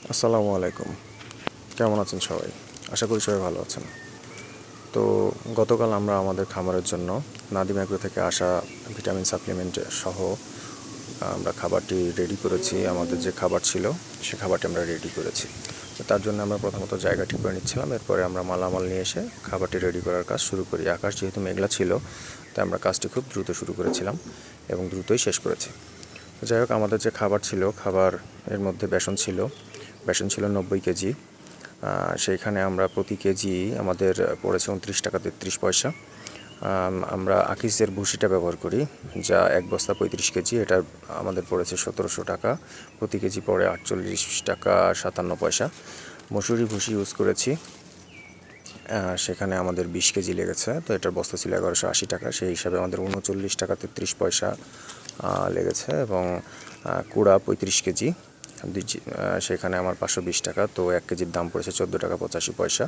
আসসালামু আলাইকুম। কেমন আছেন সবাই? আশা করি সবাই ভালো আছেন। তো গতকাল আমরা আমাদের খামারের জন্য নাদিম অ্যাগ্রো থেকে আসা ভিটামিন সাপ্লিমেন্ট সহ আমরা খাবারটি রেডি করেছি। আমাদের যে খাবার ছিল সে খাবারটি আমরা রেডি করেছি। তো তার জন্য আমরা প্রথমত জায়গা ঠিক করে নিচ্ছিলাম। এরপরে আমরা মালামাল নিয়ে এসে খাবারটি রেডি করার কাজ শুরু করি। আকাশ যেহেতু মেঘলা ছিল তাই আমরা কাজটি খুব দ্রুত শুরু করেছিলাম এবং দ্রুতই শেষ করেছি। যাই হোক, আমাদের যে খাবার ছিল, খাবার এর মধ্যে বেসন ছিল 90 কেজি। সেইখানে আমরা প্রতি কেজি আমাদের পড়েছে 29 টাকা 33 পয়সা। আমরা আকিসের ভুসিটা ব্যবহার করি, যা এক বস্তা 35 কেজি। এটা আমাদের পড়েছে 1700 টাকা, প্রতি কেজি পড়ে 48 টাকা 57 পয়সা। মসুরি ভুসি ইউজ করেছি, সেখানে আমাদের 20 কেজি লেগেছে। তো এটার বস্তা ছিল 1180 টাকা, সেই হিসাবে আমাদের 39 টাকা 33 পয়সা লেগেছে। এবং কুড়া 35 কেজি, সেখানে আমার 520 টাকা। তো 1 কেজির দাম পড়েছে 14 টাকা 85 পয়সা।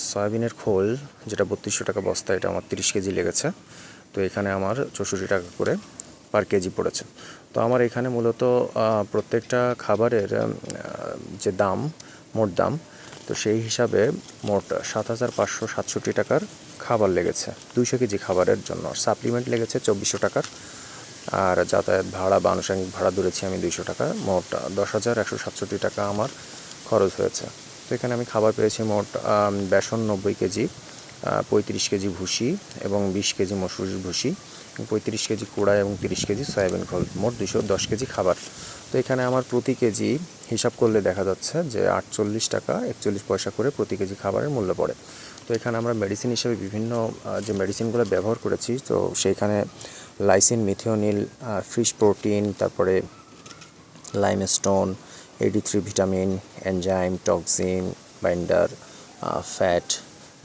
সয়াবিনের খোল, যেটা 3200 টাকা বস্তা, এটা আমার 30 কেজি লেগেছে। তো এখানে আমার 64 টাকা করে পার কেজি পড়েছে। তো আমার এখানে মূলত প্রত্যেকটা খাবারের যে দাম, মোট দাম, তো সেই হিসাবে মোট 7567 টাকার খাবার লেগেছে 200 কেজি খাবারের জন্য। সাপ্লিমেন্ট লেগেছে 2400 টাকার, আর যাতায়াত ভাড়া বা আনুষঙ্গিক ভাড়া ধরেছি আমি 200 টাকা। মোট 10,167 টাকা আমার খরচ হয়েছে। তো এখানে আমি খাবার পেয়েছি মোট বেসন 90 কেজি, 35 কেজি ভুসি এবং 20 কেজি মসুরির ভুসি, 35 কেজি কুড়া এবং 30 কেজি সয়াবিন খোল, মোট 210 কেজি খাবার। তো এখানে আমার প্রতি কেজি হিসাব করলে দেখা যাচ্ছে যে 48 টাকা 41 পয়সা করে প্রতি কেজি খাবারের মূল্য পড়ে। তো এখানে আমরা মেডিসিন হিসেবে বিভিন্ন যে মেডিসিনগুলো ব্যবহার করেছি, তো সেইখানে লাইসিন, মিথিওনিল, ফিশ প্রোটিন, তারপরে limestone, AD3 vitamin, enzyme, toxin, binder, fat,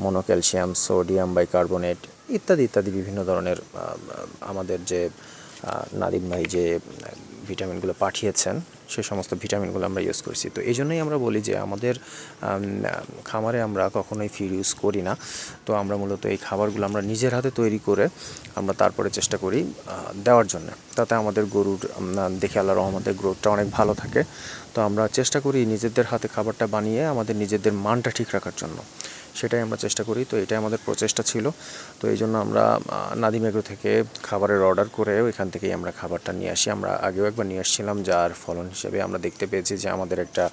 monocalcium, sodium bicarbonate ইত্যাদি ইত্যাদি বিভিন্ন ধরনের আমাদের যে নাদিম ভাই যে ভিটামিনগুলো পাঠিয়েছেন, সে সমস্ত ভিটামিনগুলো আমরা ইউজ করছি। তো এই জন্যই আমরা বলি যে আমাদের খামারে আমরা কখনোই ফিড ইউজ করি না। তো আমরা মূলত এই খাবারগুলো আমরা নিজের হাতে তৈরি করে আমরা তারপরে চেষ্টা করি দেওয়ার জন্য। তাতে আমাদের গরুর দেখে আল্লাহর রহমতে গ্রোথটা অনেক ভালো থাকে। তো আমরা চেষ্টা করি নিজেদের হাতে খাবারটা বানিয়ে আমাদের নিজেদের মানটা ঠিক রাখার জন্য, সেটাই আমরা চেষ্টা করি। তো এটাই আমাদের প্রচেষ্টা ছিল। তো এই জন্য আমরা নাদিম এগ্রো থেকে খাবারের অর্ডার করে ওইখান থেকেই আমরা খাবারটা নিয়ে আসি। আমরা আগেও একবার নিয়ে আসছিলাম, যার ফলন হিসেবে আমরা দেখতে পেয়েছি যে আমাদের একটা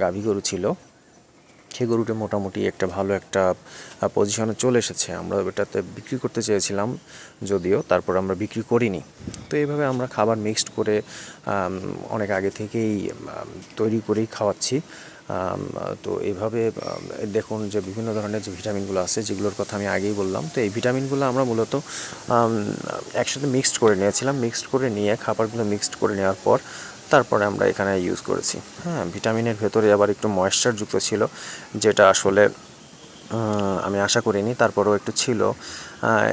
গাভী গরু ছিল, সেই গরুটা মোটামুটি একটা ভালো একটা পজিশনে চলে এসেছে। আমরা এটাতে বিক্রি করতে চেয়েছিলাম যদিও, তারপর আমরা বিক্রি করিনি। তো এইভাবে আমরা খাবার মিক্সড করে অনেক আগে থেকেই তৈরি করেই খাওয়াচ্ছি। তো এইভাবে দেখুন যে বিভিন্ন ধরনের যে ভিটামিনগুলো আছে, যেগুলোর কথা আমি আগেই বললাম, তো এই ভিটামিনগুলো আমরা মূলত একসাথে মিক্সড করে নিয়েছিলাম। মিক্সড করে নিয়ে খাবারগুলো মিক্সড করে নেওয়ার পর তারপরে আমরা এখানে ইউজ করেছি। হ্যাঁ, ভিটামিনের ভেতরে আবার একটু ময়েশ্চার যুক্ত ছিল, যেটা আসলে আমি আশা করিনি, তারপরেও একটু ছিল।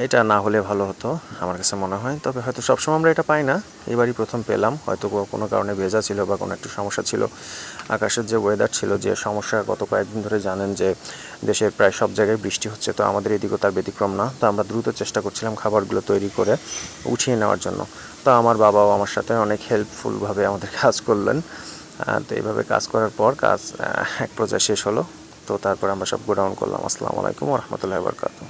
এটা না হলে ভালো হতো আমার কাছে মনে হয়। তবে হয়তো সবসময় আমরা এটা পাই না, এবারই প্রথম পেলাম। হয়তো কোনো কারণে ভেজা ছিল বা কোনো একটু সমস্যা ছিল। আকাশের যে ওয়েদার ছিল, যে সমস্যা গত কয়েকদিন ধরে জানেন যে দেশের প্রায় সব জায়গায় বৃষ্টি হচ্ছে, তো আমাদের এদিকেও তার ব্যতিক্রম না। তো আমরা দ্রুত চেষ্টা করছিলাম খাবারগুলো তৈরি করে উঠিয়ে নেওয়ার জন্য। তো আমার বাবাও আমার সাথে অনেক হেল্পফুলভাবে আমাদের কাজ করলেন। তো এইভাবে কাজ করার পর কাজ এক পর্যায়ে শেষ হলো। তো তারপর আমরা সব গোডাউন করলাম। আসসালামু আলাইকুম ওয়া রাহমাতুল্লাহি ওয়া বারাকাতুহু।